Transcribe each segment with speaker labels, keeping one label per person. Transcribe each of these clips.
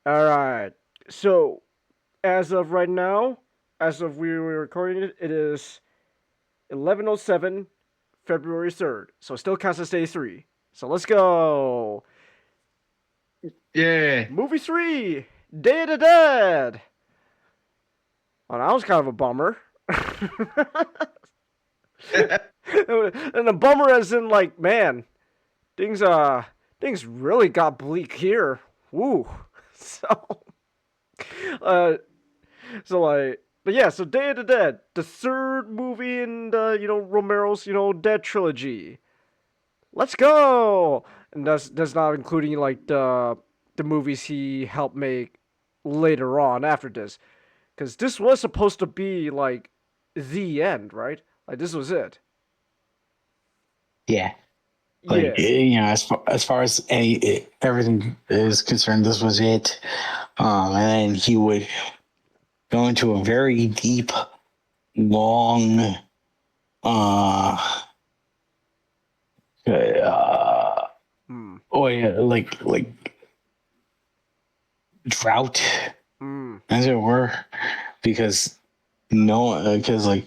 Speaker 1: All right. So, as of right now, as of we were recording it, it is 11:07, February 3rd. So, it still counts as day 3. So, let's go.
Speaker 2: Yeah.
Speaker 1: Movie 3, Day of the Dead. Oh, that was kind of a bummer. And a bummer as in like, man, things things really got bleak here. Woo. So uh so like but yeah, so Day of the Dead, the third movie in the Romero's Dead Trilogy. Let's go. And that's not including like the movies he helped make later on after this, because this was supposed to be like the end, right? Like this was it.
Speaker 2: Yeah. Like,
Speaker 1: Yeah.
Speaker 2: as far as everything is concerned, this was it. And then he would go into a very deep, long, uh, uh
Speaker 1: Hmm.
Speaker 2: oh yeah, like drought,
Speaker 1: Hmm.
Speaker 2: as it were, because because like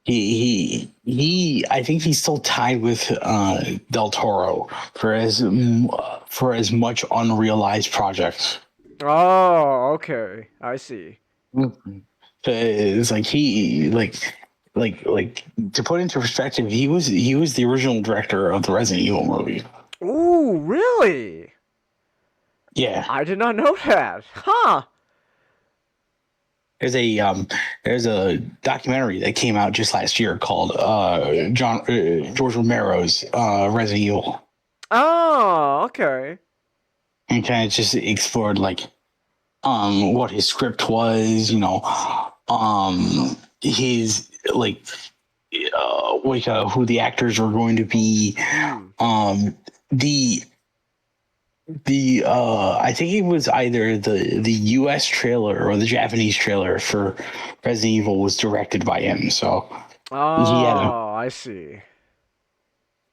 Speaker 2: I think he's still tied with Del Toro for as much unrealized projects.
Speaker 1: Oh, okay. I see.
Speaker 2: It's like like to put into perspective, he was the original director of the Resident Evil movie.
Speaker 1: Ooh, really?
Speaker 2: Yeah.
Speaker 1: I did not know that. Huh.
Speaker 2: There's a documentary that came out just last year called George Romero's Resident Evil,
Speaker 1: Oh, okay.
Speaker 2: and kind of just explored like what his script was, his like who the actors were going to be,
Speaker 1: Hmm.
Speaker 2: the I think it was either the US trailer or the Japanese trailer for Resident Evil was directed by him. So he had a
Speaker 1: Oh, I see.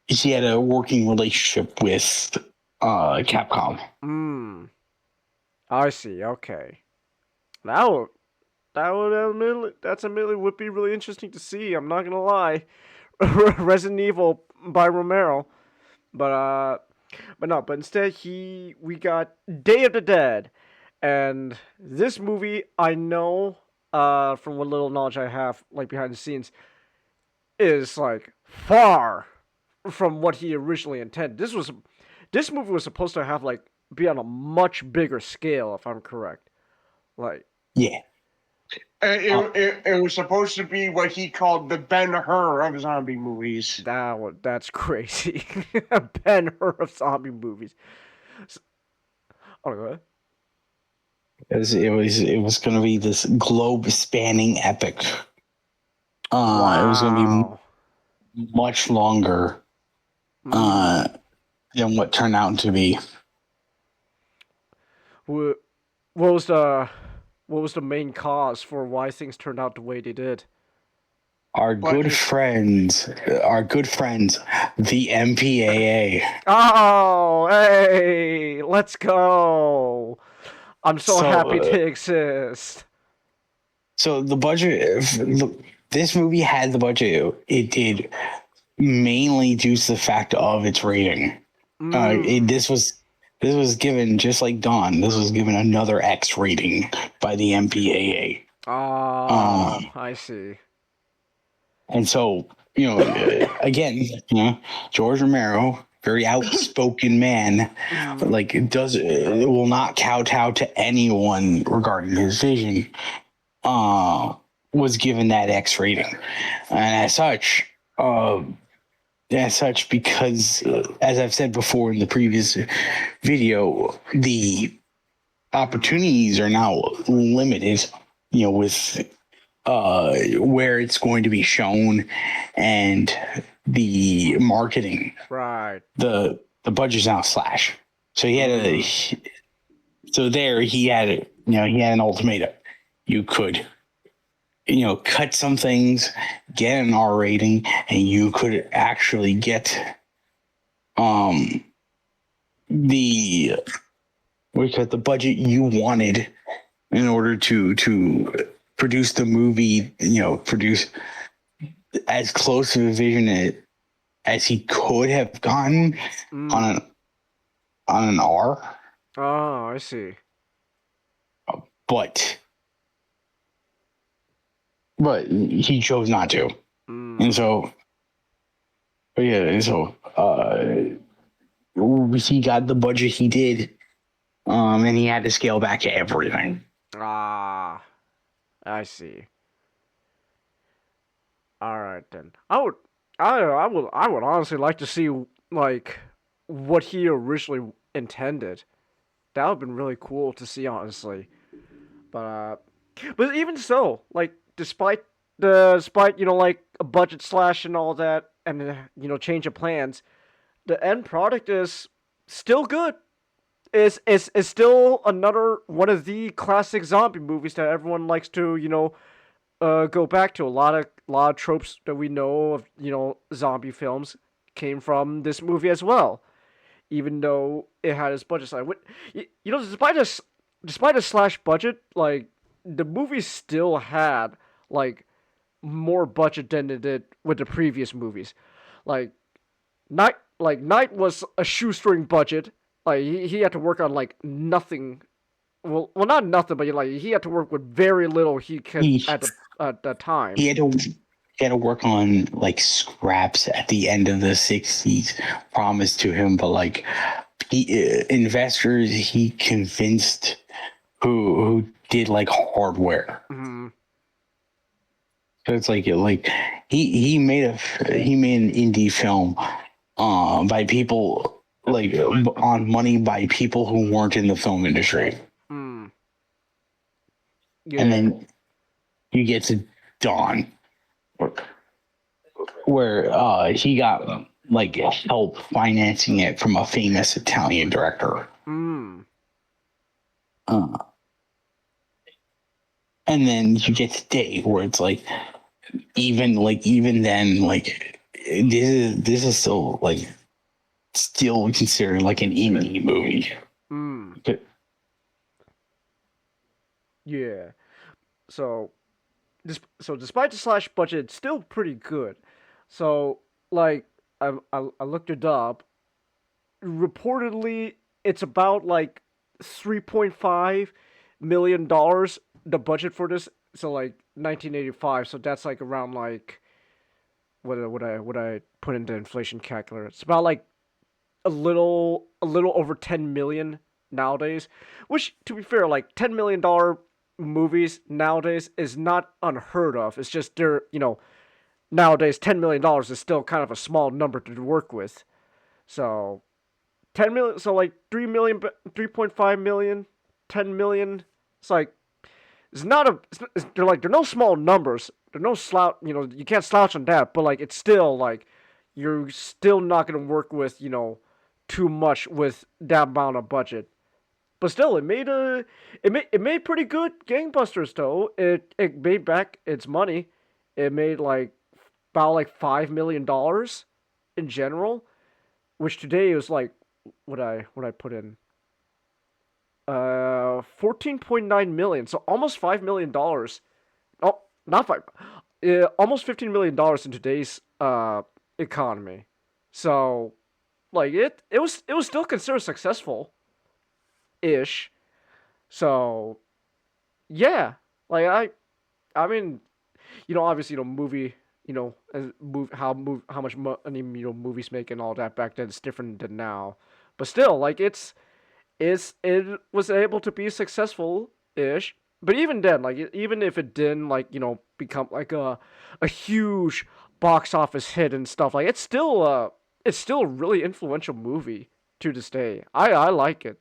Speaker 2: he had a working relationship with Capcom.
Speaker 1: Hmm. I see. Okay. That would that's admittedly would be really interesting to see. I'm not gonna lie. Resident Evil by Romero, but no. But instead, we got Day of the Dead, and this movie I know, from what little knowledge I have, like behind the scenes, is like far from what he originally intended. This movie was supposed to have like be on a much bigger scale, if I'm correct. Like
Speaker 2: Yeah. Uh,
Speaker 3: It was supposed to be what he called the Ben Hur of zombie movies.
Speaker 1: that's crazy. Ben Hur of zombie movies. Oh, go ahead.
Speaker 2: it was going to be this globe spanning epic. It was going to be
Speaker 1: Wow.
Speaker 2: much longer
Speaker 1: Mm.
Speaker 2: uh, than what turned out to be.
Speaker 1: What was the main cause for why things turned out the way they did?
Speaker 2: Our good
Speaker 3: Budget.
Speaker 2: friends, our good friends, the MPAA.
Speaker 1: Oh, hey, let's go. I'm so
Speaker 2: So,
Speaker 1: happy they exist.
Speaker 2: so the budget. This movie had the budget. It did mainly due to the fact of its rating.
Speaker 1: Mm.
Speaker 2: This was given just like Dawn. This was given another X rating by the MPAA.
Speaker 1: Oh, I see.
Speaker 2: And so, again, George Romero, very outspoken man,
Speaker 1: Mm.
Speaker 2: like does will not kowtow to anyone regarding his vision. Uh, was given that X rating, and as such, because as I've said before in the previous video, the opportunities are now limited. With where it's going to be shown and the marketing.
Speaker 1: Right.
Speaker 2: The budget's now slash. So
Speaker 1: Mm.
Speaker 2: he had an ultimatum. You could cut some things, get an R rating, and you could actually get the because the budget you wanted in order to produce the movie, produce as close to a vision as he could have gotten on
Speaker 1: Mm.
Speaker 2: an R,
Speaker 1: Oh, I see.
Speaker 2: but he chose not to, and
Speaker 1: Mm.
Speaker 2: so yeah, and so he got the budget he did, and he had to scale back everything.
Speaker 1: Ah, I see. All right then. I would honestly like to see like what he originally intended. That would have been really cool to see, honestly. But even so, like despite like a budget slash and all that, and change of plans, the end product is still good. Is still another one of the classic zombie movies that everyone likes to go back to. A lot of tropes that we know of zombie films came from this movie as well. Even though it had its budget side, despite a slash budget, like the movie still had like more budget than it did with the previous movies. Like Night was a shoestring budget. Like he had to work on like nothing. Well, not nothing, but like he had to work with very little he could
Speaker 2: He
Speaker 1: at the time.
Speaker 2: he had to he had to work on like scraps at the end of the '60s promised to him, but like investors he convinced who did like hardware.
Speaker 1: Mm-hmm.
Speaker 2: So it's like he made an indie film by people like on money by people who weren't in the film industry.
Speaker 1: Mm.
Speaker 2: And
Speaker 1: Yeah.
Speaker 2: then you get to Dawn, where he got like help financing it from a famous Italian director.
Speaker 1: Mm.
Speaker 2: Uh, and then you get to Dave, where it's like even then like this is still considered like an indie movie.
Speaker 1: Mm.
Speaker 2: But
Speaker 1: Yeah. So despite the slash budget, it's still pretty good. So like I looked it up. Reportedly, it's about like $3.5 million the budget for this. So like 1985. So that's like around like what I put into inflation calculator. It's about like a little over 10 million nowadays. Which, to be fair, like $10 million movies nowadays is not unheard of. It's just nowadays $10 million is still kind of a small number to work with. So 10 million, so like 3 million, 3.5 million, 10 million. It's like it's not a they're no small numbers. They're no slouch, you can't slouch on that, but like it's still like you're still not going to work with, too much with that amount of budget. But still, it made pretty good gangbusters though. It made back its money. It made like about like $5 million in general, which today was like what I put in 14.9 million, so almost $5 million. Oh, not five, almost $15 million in today's economy. So like it was still considered successful ish. So yeah, like I mean, obviously, movie, how much money, movies make and all that back then is different than now. But still, like it was able to be successful ish. But even then, like even if it didn't like become like a huge box office hit and stuff, like it's still a really influential movie to this day. I like it.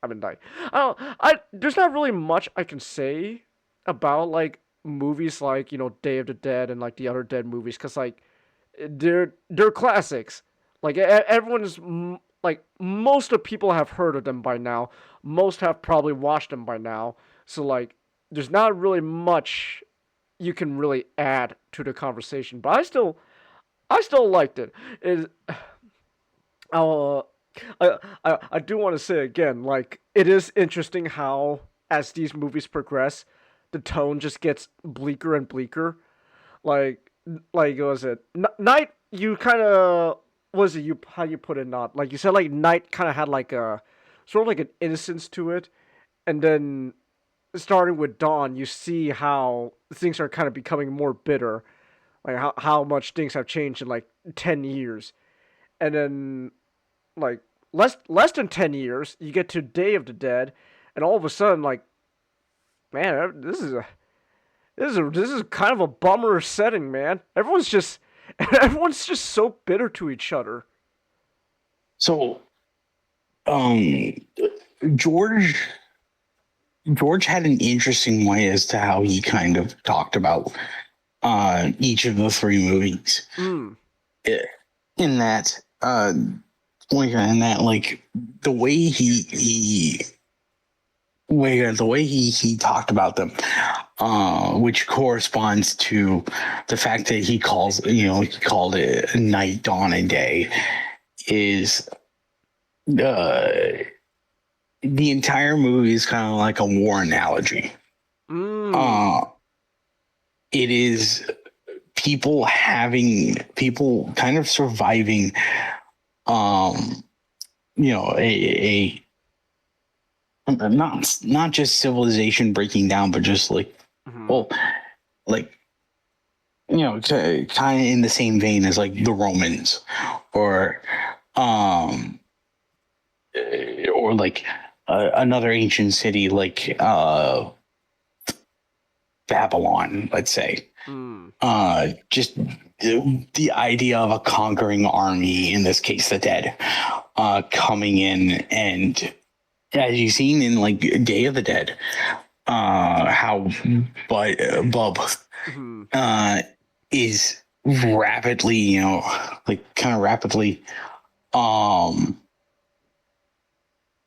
Speaker 1: I mean, like, I don't, I there's not really much I can say about like movies like Day of the Dead and like the other Dead movies, because like they're classics. Like everyone's like most of people have heard of them by now. Most have probably watched them by now. So like there's not really much you can really add to the conversation. But I still liked it. Is because I do want to say again, like it is interesting how as these movies progress, the tone just gets bleaker and bleaker. Like what was it Night? You kind of was it you how you put it? Not like you said like Night kind of had like a sort of like an innocence to it, and then starting with Dawn, you see how things are kind of becoming more bitter, like how much things have changed in like 10 years, and then like less than 10 years, you get to Day of the Dead, and all of a sudden, like man, this is kind of a bummer setting, man. Everyone's just so bitter to each other.
Speaker 2: So, um, George George had an interesting way as to how he kind of talked about each of the three movies.
Speaker 1: Mm.
Speaker 2: In that, like the way the way he talked about them, which corresponds to the fact that he called it night, dawn, and day, is the entire movie is kind of like a war analogy.
Speaker 1: Mm.
Speaker 2: It is people kind of surviving, a not just civilization breaking down, but just like,
Speaker 1: Mm-hmm.
Speaker 2: well, like, kind of in the same vein as like the Romans, or or like another ancient city like Babylon, let's say.
Speaker 1: Mm.
Speaker 2: Just the idea of a conquering army, in this case, the dead, coming in, and as you've seen in like Day of the Dead, how Bub
Speaker 1: Mm-hmm.
Speaker 2: is rapidly, kind of rapidly,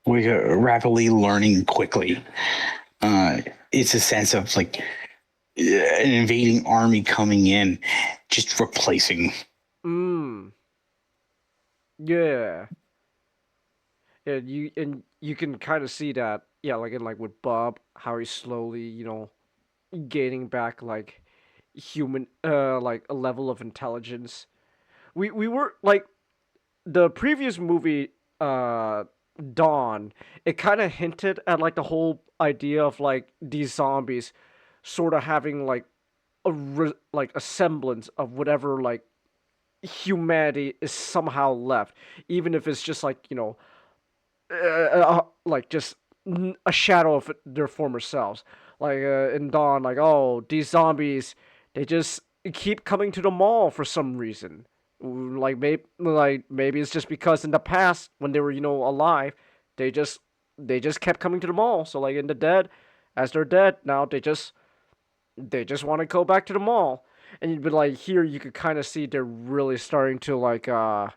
Speaker 2: we're rapidly learning quickly. It's a sense of like an invading army coming in, just replacing.
Speaker 1: Mm. Yeah. And you can kind of see that, yeah, like in like with Bob, how he's slowly, gaining back like human, like a level of intelligence. We were like the previous movie, Dawn. It kind of hinted at like the whole idea of like these zombies, sort of having like like a semblance of whatever like humanity is somehow left, even if it's just like like just a shadow of their former selves. Like in Dawn, like oh, these zombies, they just keep coming to the mall for some reason. Maybe it's just because in the past when they were alive, they just they just kept coming to the mall. So like in the dead, as they're dead now, they just want to go back to the mall. And you'd be like here, you could kind of see they're really starting to like go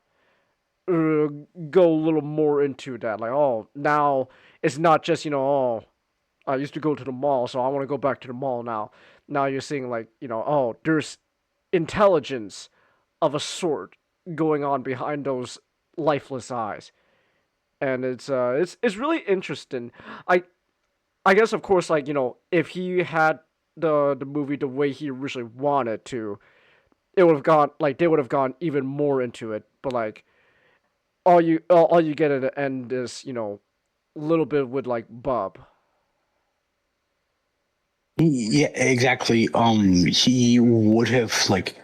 Speaker 1: a little more into that. Like, oh, now it's not just oh, I used to go to the mall, so I want to go back to the mall now. Now you're seeing like oh, there's intelligence of a sort going on behind those lifeless eyes, and it's really interesting. I I guess of course like if he had the movie the way he originally wanted to, it would have gone like they would have gone even more into it. But like all you get at the end is a little bit with like Bub.
Speaker 2: Yeah, exactly. He would have like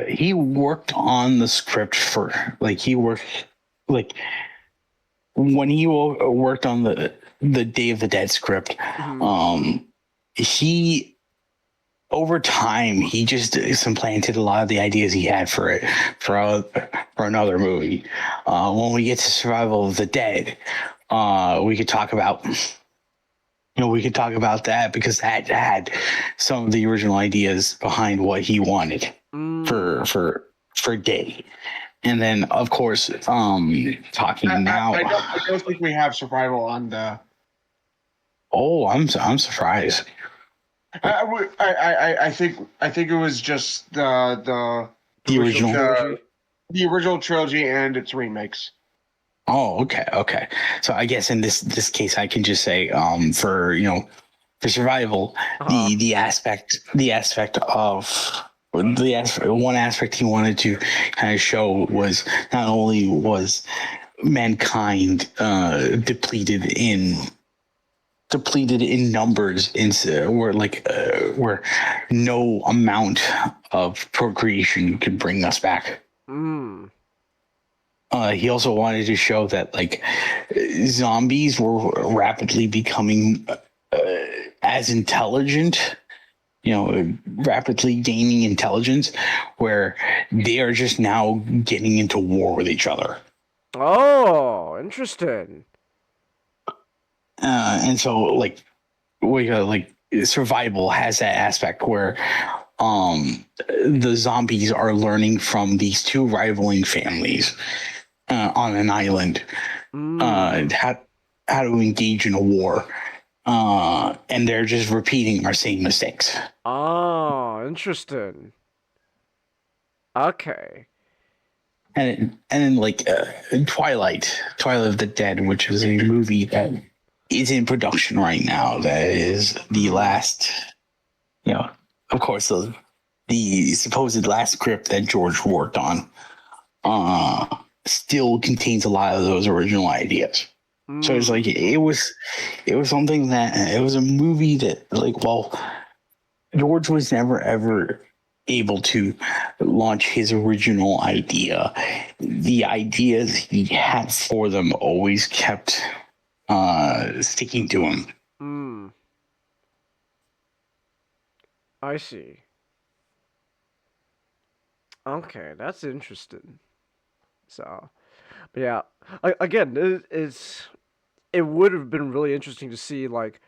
Speaker 2: he worked on the script for like he worked like when he worked on the Day of the Dead script.
Speaker 1: Mm-hmm.
Speaker 2: He over time he just supplanted a lot of the ideas he had for it for another movie. When we get to Survival of the Dead, we could talk about we could talk about that, because that had some of the original ideas behind what he wanted
Speaker 1: Mm.
Speaker 2: for Day. And then of course talking now.
Speaker 3: I don't think we have survival on the.
Speaker 2: Oh, I'm surprised.
Speaker 3: I think it was just
Speaker 2: The original.
Speaker 1: Trilogy.
Speaker 3: the original trilogy and its remakes.
Speaker 2: Oh, okay, okay. So I guess in this case, I can just say, for survival,
Speaker 1: Uh-huh.
Speaker 2: the aspect of one aspect he wanted to kind of show was not only was mankind depleted in numbers where no amount of procreation could bring us back.
Speaker 1: Mm.
Speaker 2: He also wanted to show that zombies were rapidly becoming as intelligent, rapidly gaining intelligence, where they are just now getting into war with each other.
Speaker 1: Oh, interesting.
Speaker 2: And so survival has that aspect where the zombies are learning from these two rivaling families on an island
Speaker 1: Mm.
Speaker 2: how to engage in a war, and they're just repeating our same mistakes.
Speaker 1: Oh, interesting. Okay.
Speaker 2: And then Twilight of the Dead, which is a movie that is in production right now. That is the
Speaker 1: Mhm.
Speaker 2: last, you know, of course the supposed last script that George worked on. Still contains a lot of those original ideas. So it's
Speaker 1: Mm.
Speaker 2: it was something that it was a movie that George was never ever able to launch his original idea. The ideas he had for them always kept sticking to him.
Speaker 1: Mm. I see. Okay, that's interesting. So, but yeah, again, it would have been really interesting to see like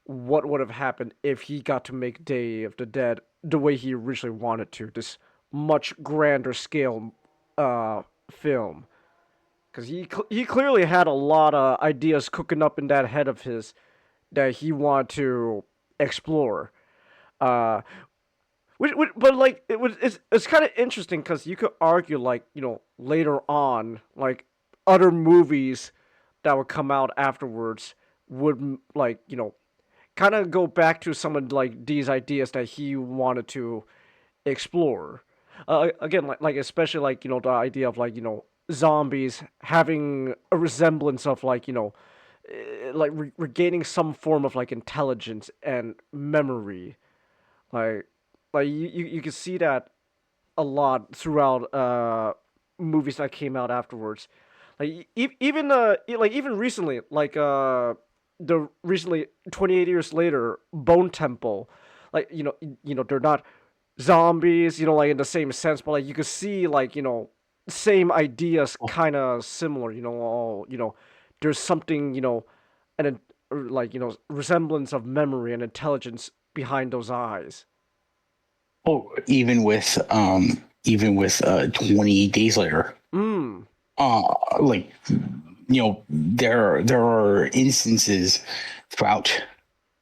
Speaker 1: what would have happened if he got to make Day of the Dead the way he originally wanted to, this much grander scale uh film. Because he clearly had a lot of ideas cooking up in that head of his that he wanted to explore. Uh, but like it's kind of interesting because you could argue like later on like other movies that would come out afterwards would like kind of go back to some of like these ideas that he wanted to explore. Again, like especially like the idea of like zombies having a resemblance of like like regaining some form of like intelligence and memory. Like you can see that a lot throughout movies that came out afterwards. Like even like even recently like the recently 28 years later Bone Temple, like they're not zombies, like in the same sense, but like you could see like same ideas kind of similar, all there's something and like resemblance of memory and intelligence behind those eyes.
Speaker 2: Oh, even with 20 days later,
Speaker 1: Mm.
Speaker 2: uh, like there are instances throughout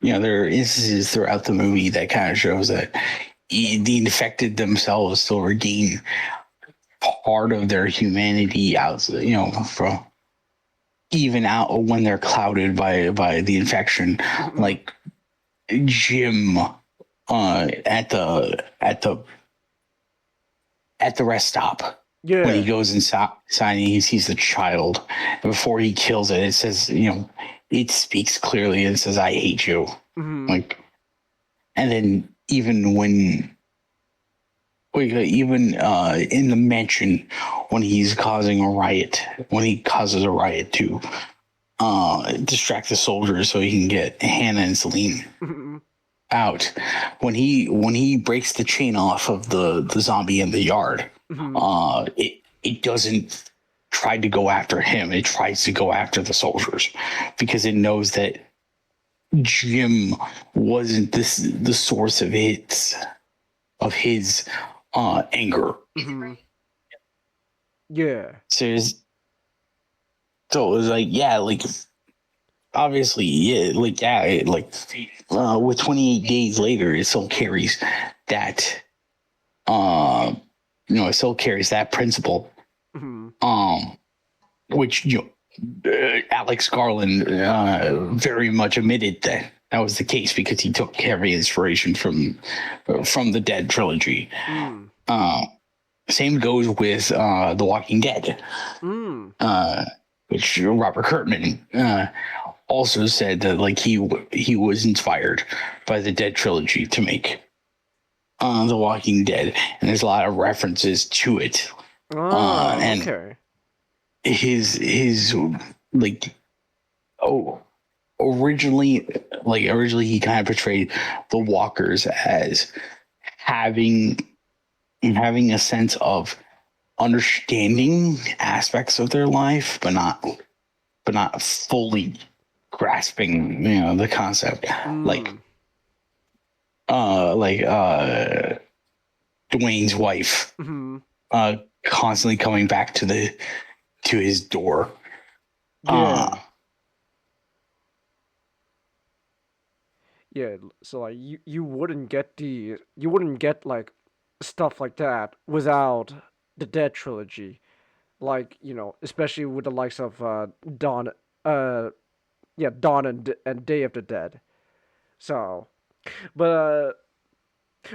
Speaker 2: there are instances throughout the movie that kind of shows that the infected themselves still regain part of their humanity out, from even out when they're clouded by the infection. Like Jim at the rest stop when he
Speaker 1: Yeah.
Speaker 2: goes inside and he sees the child. And before he kills it, it says, it speaks clearly and says, "I hate you."
Speaker 1: Mm-hmm.
Speaker 2: Like, and then even in the mansion when when he causes a riot to distract the soldiers so he can get Hannah and Celine
Speaker 1: Mm-hmm.
Speaker 2: out, when he breaks the chain off of the zombie in the yard,
Speaker 1: Mm-hmm.
Speaker 2: it doesn't try to go after him. It tries to go after the soldiers because it knows that Jim wasn't the source of his anger.
Speaker 1: Mm-hmm. Yeah.
Speaker 2: So it was like, yeah, like obviously, yeah, with 28 days later, it still carries that, it still carries that principle,
Speaker 1: Mm-hmm.
Speaker 2: um, which Alex Garland very much admitted that that was the case because he took heavy inspiration from the Dead trilogy.
Speaker 1: Mm.
Speaker 2: Same goes with The Walking Dead,
Speaker 1: Mm.
Speaker 2: which Robert Kirkman also said that like he was inspired by the Dead trilogy to make The Walking Dead, and there's a lot of references to it.
Speaker 1: Oh,
Speaker 2: And
Speaker 1: okay.
Speaker 2: his like oh originally he kind of portrayed the walkers as having a sense of understanding aspects of their life but not fully grasping the concept
Speaker 1: Mm.
Speaker 2: like Dwayne's wife
Speaker 1: Hmm.
Speaker 2: constantly coming back to his door.
Speaker 1: Yeah. Yeah. So like you wouldn't get like stuff like that without the Dead trilogy. Like, especially with the likes of Dawn uh yeah, Dawn and Day of the Dead. So, but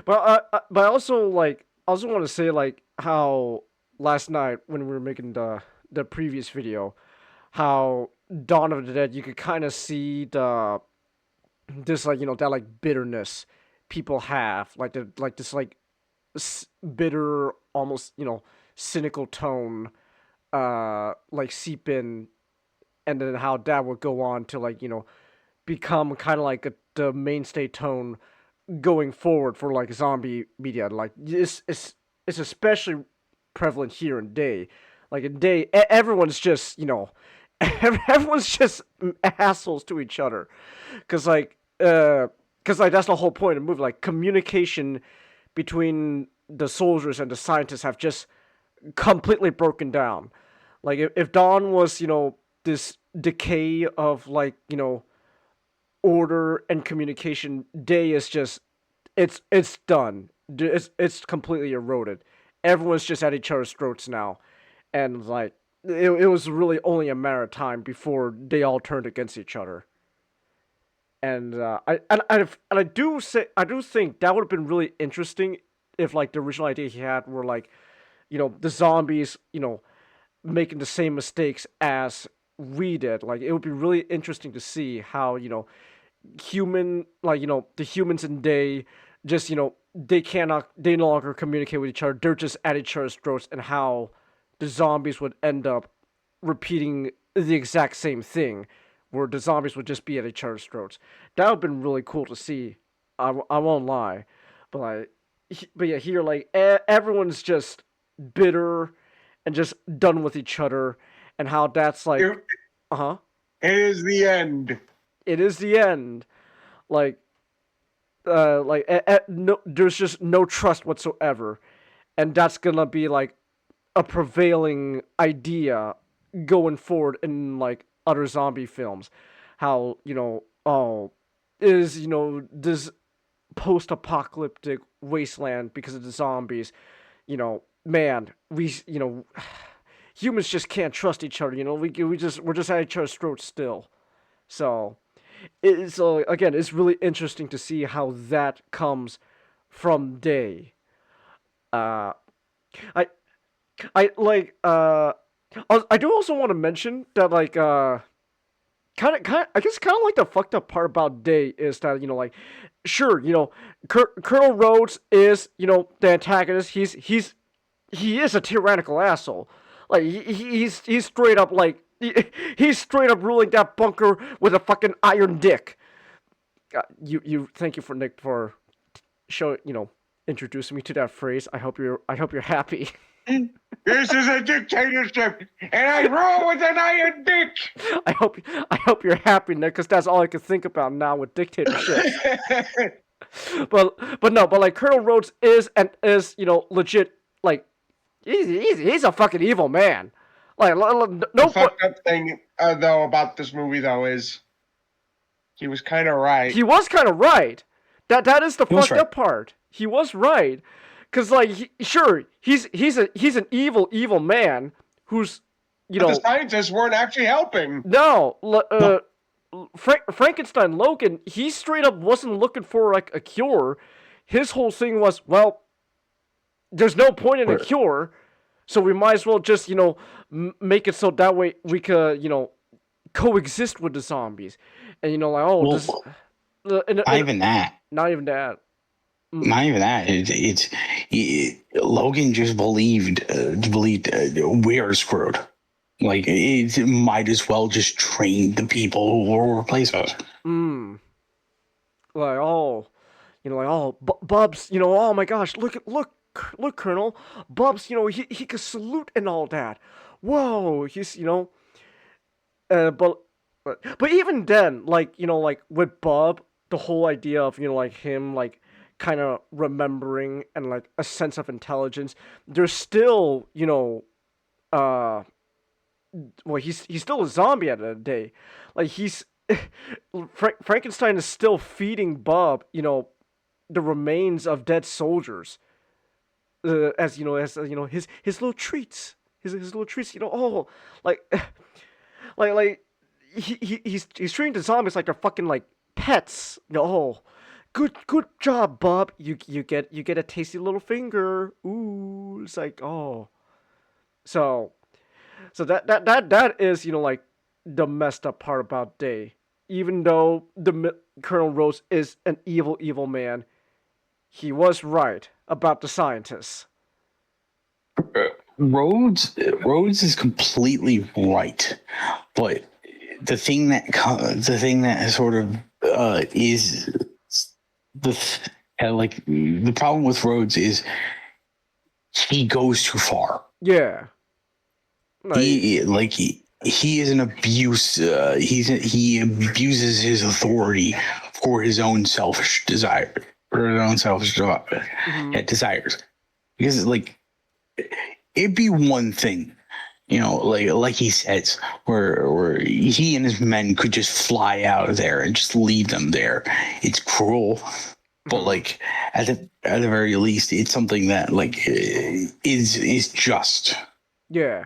Speaker 1: but I also want to say like how last night when we were making the previous video, how Dawn of the Dead you could kind of see the this like that like bitterness people have like this like bitter almost cynical tone like seep in, and then how that would go on to like become kind of like the mainstay tone going forward for like zombie media. Like it's especially prevalent here in Day. Like in Day, everyone's just everyone's just assholes to each other, cause like that's the whole point of the movie. Like communication between the soldiers and the scientists have just completely broken down. Like if Dawn was this decay of like order and communication, Day is just it's done. It's completely eroded. Everyone's just at each other's throats now, and like it was really only a matter of time before they all turned against each other. And I do think that would have been really interesting if like the original idea he had were like the zombies making the same mistakes as we did. Like it would be really interesting to see how the humans in Day just they no longer communicate with each other. They're just at each other's throats, and how the zombies would end up repeating the exact same thing, where the zombies would just be at each other's throats. That would have been really cool to see. I won't lie, but but yeah, here like everyone's just bitter and just done with each other, and how that's like,
Speaker 3: It,
Speaker 1: uh huh,
Speaker 3: it is the end.
Speaker 1: it is the end. Like no, there's just no trust whatsoever, and that's gonna be like a prevailing idea going forward in like other zombie films. How is this post-apocalyptic wasteland because of the zombies. Man, we humans just can't trust each other. We're just at each other's throats still. So so again, it's really interesting to see how that comes from Day. Uh, I I like I do also want to mention that like kind of I guess kind of like the fucked up part about Day is that like sure Colonel Rhodes is the antagonist. He is a tyrannical asshole. Like he's straight up like he's straight up ruling that bunker with a fucking iron dick. You thank you for Nick for show introducing me to that phrase. I hope you're happy.
Speaker 3: This is a dictatorship, and I rule with an iron dick.
Speaker 1: I hope you're happy, Nick, because that's all I can think about now with dictatorships. But no, but like Colonel Rhodes is legit like he's a fucking evil man. Like
Speaker 3: The
Speaker 1: no,
Speaker 3: fucked up thing, though, about this movie, though, is he was kind of right.
Speaker 1: he was kind of right. That is the
Speaker 2: He was
Speaker 1: fucked
Speaker 2: right.
Speaker 1: up part. He was right, because like sure he's an evil man who's you
Speaker 3: But the
Speaker 1: know,
Speaker 3: scientists weren't actually helping.
Speaker 1: no,
Speaker 2: No,
Speaker 1: Frankenstein Logan, he straight up wasn't looking for like a cure. His whole thing was, well, there's no point in a
Speaker 2: or-
Speaker 1: cure, so we might as well just make it so that way we could coexist with the zombies, and like this,
Speaker 2: well,
Speaker 1: and,
Speaker 2: not even that.
Speaker 1: not even that. Mm.
Speaker 2: Not even that. Logan just believed we're screwed. Like it might as well just train the people who will replace us.
Speaker 1: Mm. Like Bubs, oh my gosh, look, Colonel, Bubs, he could salute and all that. Whoa, he's but even then, like with Bub, the whole idea of like him like kind of remembering and like a sense of intelligence, there's still uh well he's still a zombie at the end of the day, like he's Frankenstein is still feeding Bub the remains of dead soldiers, as his little treats, his little treats, like like he's treating the zombies like they're fucking like pets. Oh, good job, Bob. You get a tasty little finger. Ooh, it's like, oh. So that is like the messed up part about Day. Even though Colonel Rose is an evil man, he was right about the scientists.
Speaker 2: Rhodes is completely right, but the thing that sort of is like the problem with Rhodes is he goes too far.
Speaker 1: Yeah. Like,
Speaker 2: He is an abuse. He abuses his authority for his own selfish desire or his own selfish
Speaker 1: mhm.
Speaker 2: desires. Because it'd be one thing, like he says, where he and his men could just fly out of there and just leave them there. It's cruel, but like at the very least, it's something that is just.
Speaker 1: Yeah.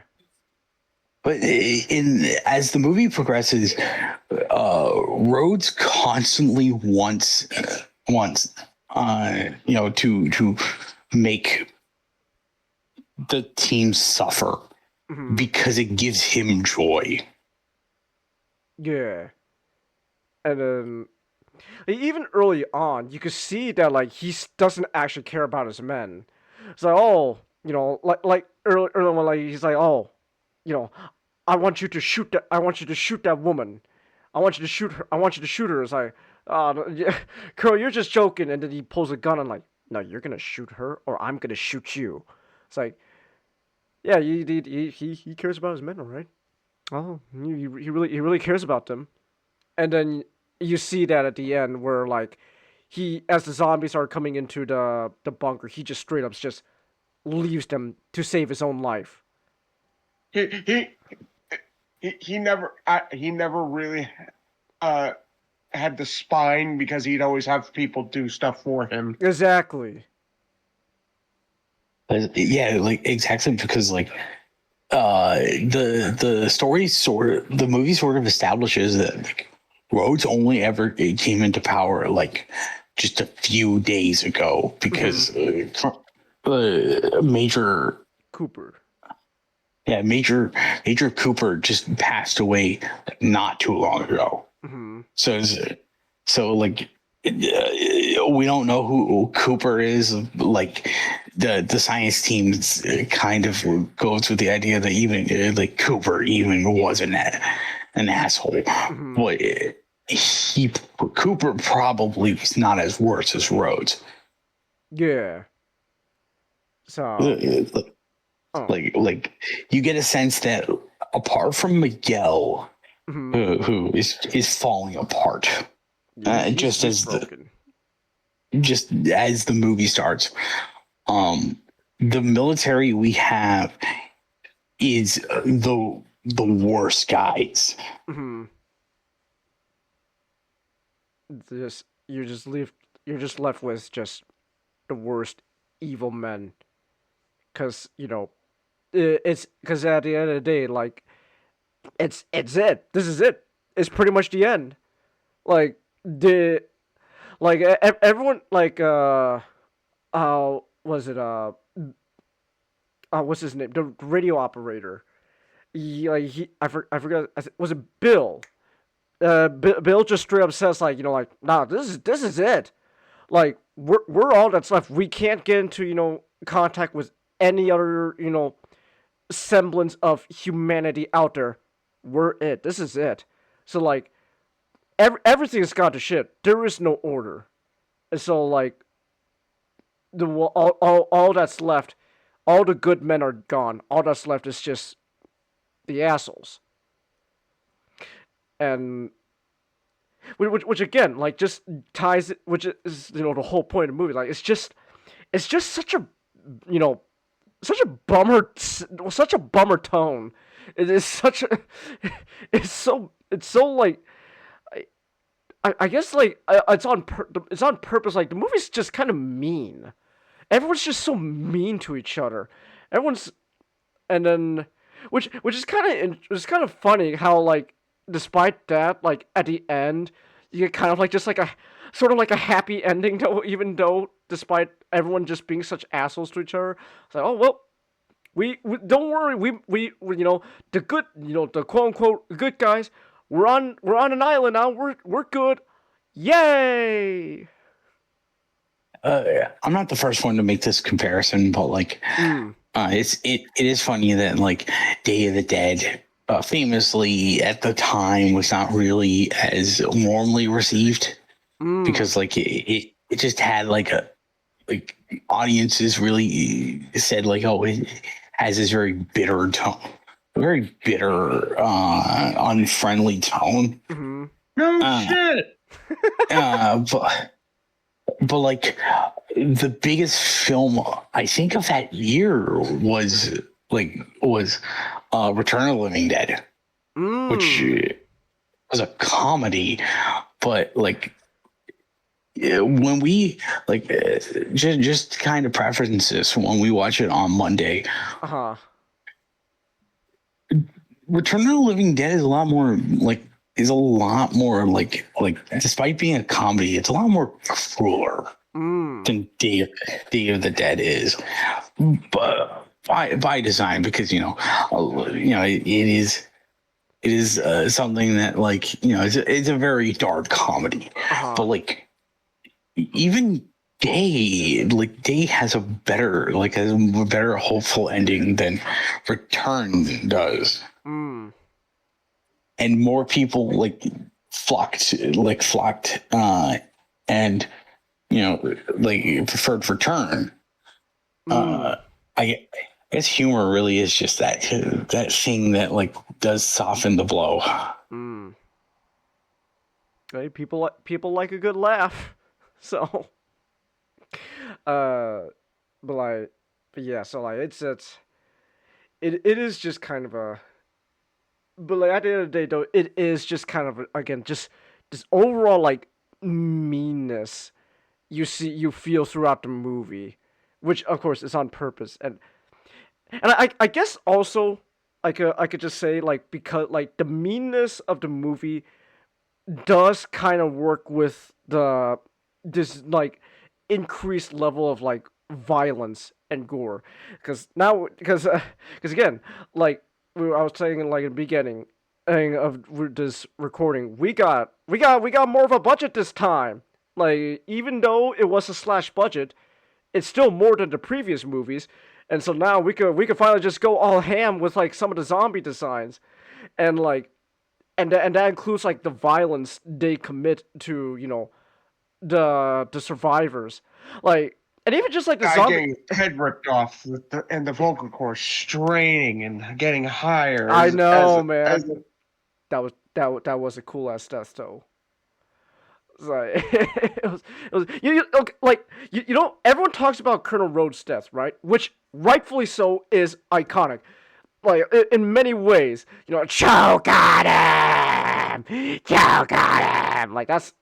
Speaker 2: But as the movie progresses, Rhodes constantly wants to make the team suffer
Speaker 1: Mhm.
Speaker 2: because it gives him joy.
Speaker 1: Yeah. And then even early on, you could see that like doesn't actually care about his men. It's like, oh, like early on, like he's like, oh, you know, I want you to shoot that. I want you to shoot that woman. I want you to shoot her. I want you to shoot her. It's like, oh, yeah, Curl, you're just joking. And then he pulls a gun and like, no, you're gonna shoot her, or I'm gonna shoot you. It's like, yeah, he cares about his men, all right. Oh, he really cares about them. And then you see that at the end where like as the zombies are coming into the bunker, he just straight up just leaves them to save his own life.
Speaker 3: He he he never really uh had the spine because he'd always have people do stuff for him.
Speaker 1: Exactly.
Speaker 2: Yeah, exactly because the movie sort of establishes that Rhodes only ever came into power just a few days ago because Major
Speaker 1: Cooper.
Speaker 2: yeah Major Cooper just passed away not too long ago.
Speaker 1: Mm-hmm.
Speaker 2: So we don't know who Cooper is. The science team kind of goes with the idea that even Cooper even was an asshole,
Speaker 1: Mm-hmm.
Speaker 2: but Cooper probably was not as worse as Rhodes.
Speaker 1: Yeah. So.
Speaker 2: Uh,
Speaker 1: Oh.
Speaker 2: you get a sense that apart from Miguel,
Speaker 1: Mm-hmm.
Speaker 2: who is falling apart,
Speaker 1: He's broken.
Speaker 2: just as the movie starts, the military we have is the worst guys.
Speaker 1: Mm-hmm. You're just left with just the worst evil men, because it's because at the end of the day, like it's it. This is it. It's pretty much the end. Like the everyone was it what's his name? The radio operator. I forgot. Was it Bill? Bill just straight up says like, nah, this is it. Like we're all that's left. We can't get into contact with any other semblance of humanity out there. We're it. This is it. So like everything has gone to shit. There is no order, and so like all that's left, all the good men are gone. All that's left is just the assholes. And which again like just ties it, which is the whole point of the movie. Like it's just such a you know such a bummer tone. It is such a it's so like I guess like it's on purpose. Like the movie's just kind of mean. Everyone's just so mean to each other. Everyone's and then which is kind of funny how like despite that like at the end you get kind of like just like a sort of like a happy ending though, even though despite everyone just being such assholes to each other. It's like, oh well, we don't worry, we the good, the quote unquote good guys, we're on an island now, we're good, yay.
Speaker 2: I'm not the first one to make this comparison, but like, it is funny that like Day of the Dead, famously at the time was not really as warmly received because like it just had like like audiences really said like, oh, it has this very bitter tone, a very bitter, unfriendly tone.
Speaker 3: No shit.
Speaker 2: But like the biggest film I think of that year was Return of the Living Dead, which was a comedy, but like when we like just kind of preferences when we watch it on Monday. Return of the Living Dead is a lot more like despite being a comedy, it's a lot more crueler than Day of the Dead is, but by design, because it is something that like it's a very dark comedy, but like even Day has a better hopeful ending than Return does. And more people flocked and preferred Return. I guess humor really is just that thing that like does soften the blow.
Speaker 1: Hey, people like a good laugh, so but yeah, so like it is just kind of a. But like at the end of the day, though, it is just kind of again just this overall like meanness you feel throughout the movie, which of course is on purpose, and I guess also I could just say like because like the meanness of the movie does kind of work with this like increased level of like violence and gore, because again like I was saying like in the beginning of this recording, we got more of a budget this time. Like even though it was a slash budget, it's still more than the previous movies, and so now we could finally just go all ham with like some of the zombie designs, and like and that includes like the violence they commit to the survivors, like and even just like the
Speaker 3: Guy
Speaker 1: zombie.
Speaker 3: getting his head ripped off and the vocal cords straining and getting higher.
Speaker 1: I know, man.
Speaker 3: as
Speaker 1: That was a cool ass death though. It's like it was okay, like everyone talks about Colonel Rhodes' death, right? Which rightfully so is iconic, like in many ways. Choke on him, like that's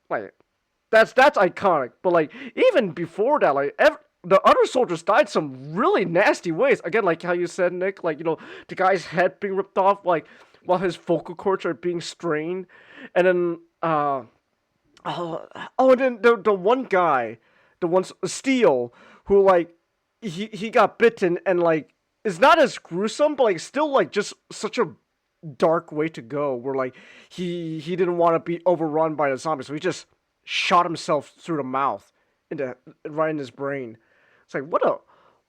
Speaker 1: iconic. But like even before that, like the other soldiers died some really nasty ways. Again, like how you said, Nick, like the guy's head being ripped off, like while his vocal cords are being strained, and then and then the one guy, the one Steel, who like he got bitten and like is not as gruesome, but like still like just such a dark way to go. Where like he didn't want to be overrun by the zombie, so he just shot himself through the mouth into right in his brain. It's like what a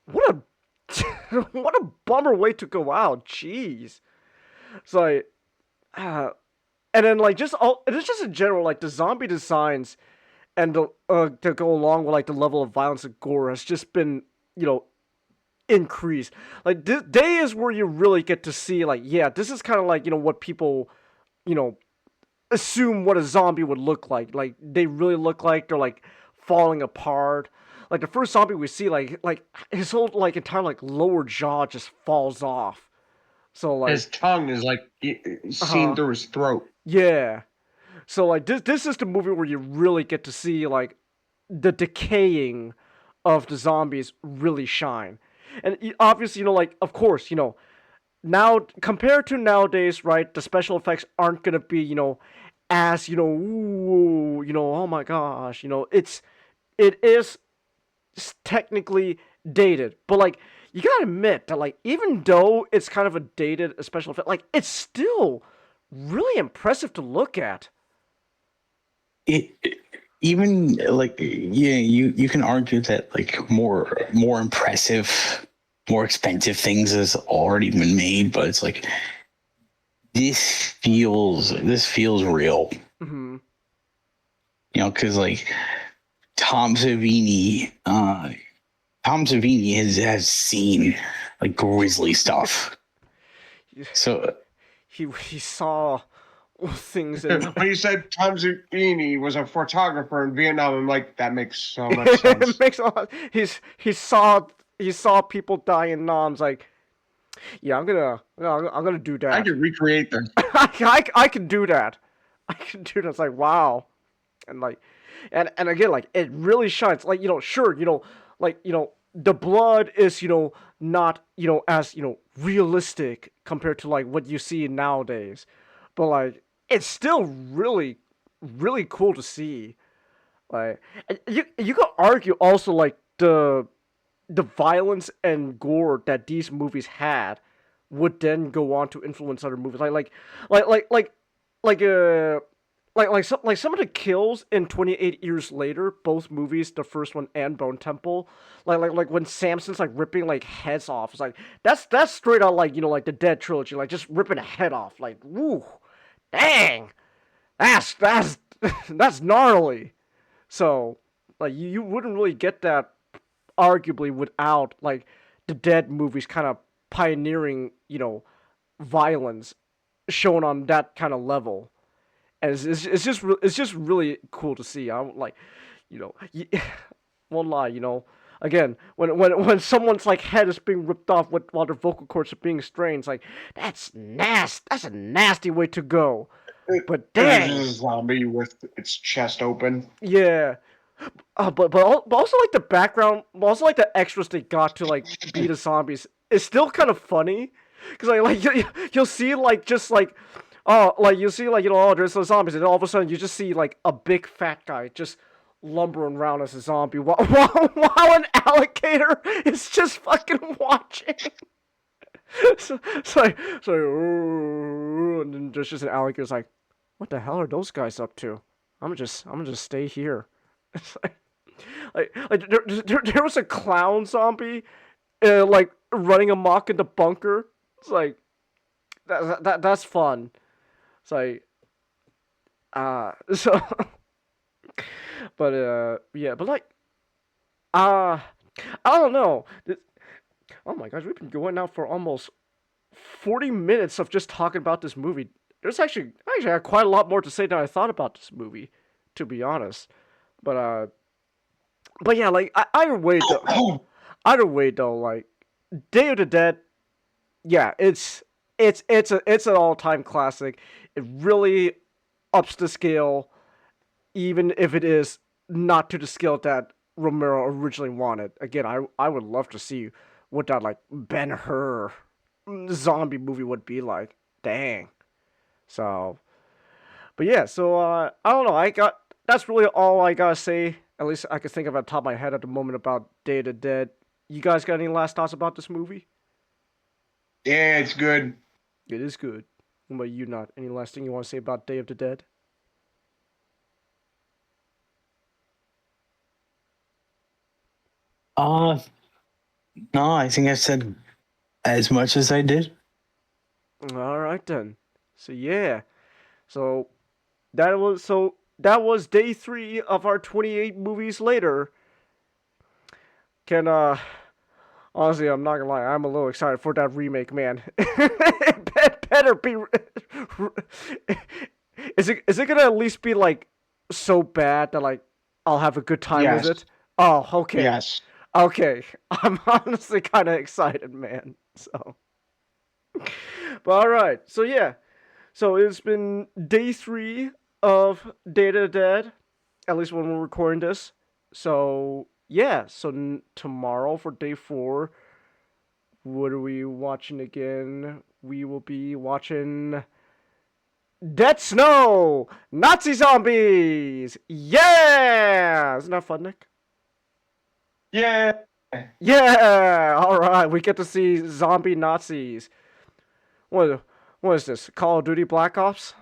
Speaker 1: what a bummer way to go out. Jeez. It's like uh, and then like just all it's just in general like the zombie designs and the, to go along with like the level of violence and gore has just been increased. Like this day is where you really get to see like yeah this is kind of like what people you know assume what a zombie would look like. Like they really look like they're like falling apart. Like the first zombie we see like his whole like entire like lower jaw just falls off. So like
Speaker 3: His tongue is like seen
Speaker 1: uh
Speaker 3: through his throat.
Speaker 1: yeah. So like this is the movie where you really get to see like the decaying of the zombies really shine. And obviously, like of course, now compared to nowadays, right? The special effects aren't gonna be, as ooh, oh my gosh, it is technically dated, but like you gotta admit that like even though it's kind of a dated special effect, like it's still really impressive to look at.
Speaker 2: it even like yeah, you can argue that like more impressive, more expensive things has already been made, but it's like this feels real,
Speaker 1: Hmm.
Speaker 2: because like Tom Savini, Tom Savini has seen like grisly stuff. So
Speaker 1: He saw things in
Speaker 3: When you said Tom Zucchini was a photographer in Vietnam, I'm like, that makes so much
Speaker 1: it
Speaker 3: sense.
Speaker 1: makes a lot. He saw people die in noms. Like, yeah, I'm gonna do
Speaker 3: I
Speaker 1: that.
Speaker 3: could recreate this.
Speaker 1: I can do that. I can do that. It's like wow, and like, and again, like it really shines. Like sure, like the blood is not as realistic compared to like what you see nowadays, but like it's still really really cool to see. Like and you could argue also like the violence and gore that these movies had would then go on to influence other movies. Like like like like uh some of the kills in 28 Years Later, both movies, the first one and Bone Temple, like when Samson's like ripping like heads off, it's like that's straight out like like the Dead Trilogy, like just ripping a head off, like woo, dang, that's that's gnarly. So like you wouldn't really get that arguably without like the Dead movies kind of pioneering violence shown on that kind of level, and it's just really cool to see. I'm like, you know, won't lie, again, when someone's like head is being ripped off while their vocal cords are being strained, it's like that's nasty. That's a nasty way to go. But
Speaker 3: There's just
Speaker 1: dang,
Speaker 3: a zombie with its chest open.
Speaker 1: yeah. But also like the background, also like the extras they got to like be the zombies is still kind of funny, because like you'll see like just like oh like you'll see like oh there's the zombies, and all of a sudden you just see like a big fat guy just lumbering around as a zombie while an alligator is just fucking watching. So and then there's just an alligator's like, what the hell are those guys up to? I'm gonna just stay here. It's like there was a clown zombie, like running amok in the bunker. It's like that's fun. It's like so, but yeah, but like uh I don't know. Oh my gosh, we've been going now for almost 40 minutes of just talking about this movie. There's actually I had quite a lot more to say than I thought about this movie, to be honest. But yeah, like either way though, like Day of the Dead, yeah, it's an all time classic. It really ups the scale, even if it is not to the scale that Romero originally wanted. Again, I would love to see what that like Ben Hur zombie movie would be like. Dang. So, but yeah, so I don't know. That's really all I gotta say. At least I could think of at the top of my head at the moment about Day of the Dead. You guys got any last thoughts about this movie?
Speaker 3: Yeah, it's good.
Speaker 1: It is good. What about you? Not any last thing you want to say about Day of the Dead?
Speaker 2: Uh, no, I think I said as much as I did.
Speaker 1: All right then. So yeah. So that was day 3 of our 28 movies later. Can honestly, I'm not gonna lie, I'm a little excited for that remake, man. It better be. Is it gonna at least be like so bad that like I'll have a good time with
Speaker 3: Yes.
Speaker 1: it? Oh, okay,
Speaker 3: Yes.
Speaker 1: okay. I'm honestly kind of excited, man. So, but all right. So yeah. So it's been day 3 of Data Dead, at least when we're recording this. So yeah. So tomorrow for day 4, what are we watching again? We will be watching Dead Snow! Nazi Zombies! Yeah! Isn't that fun, Nick?
Speaker 3: Yeah.
Speaker 1: Yeah! Alright, we get to see zombie Nazis. What, what is this? Call of Duty Black Ops?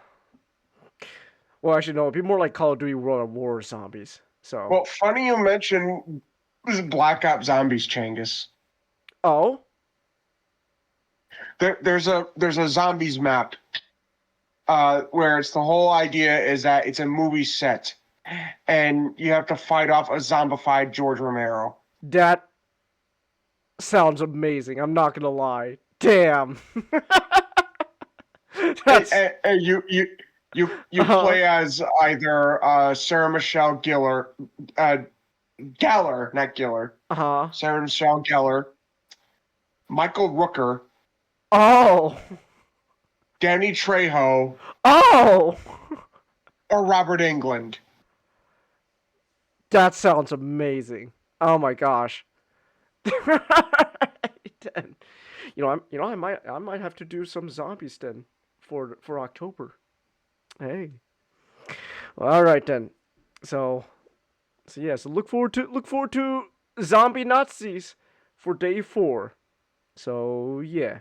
Speaker 1: Well, actually, no, it'd be more like Call of Duty World at War zombies. So.
Speaker 3: Well, funny you mention Black Ops Zombies, Changus.
Speaker 1: Oh?
Speaker 3: There's a zombies map where it's the whole idea is that it's a movie set, and you have to fight off a zombified George Romero.
Speaker 1: That sounds amazing. I'm not gonna lie. Damn. That's.
Speaker 3: And you play as either Sarah Michelle Gellar, not Giller,
Speaker 1: Uh-huh.
Speaker 3: Sarah Michelle Gellar, Michael Rooker,
Speaker 1: Oh.
Speaker 3: Danny Trejo,
Speaker 1: Oh.
Speaker 3: or Robert Englund.
Speaker 1: That sounds amazing. Oh my gosh. I might have to do some zombies then for October. Hey. Well, all right then. So yeah, so look forward to zombie Nazis for day 4. So yeah.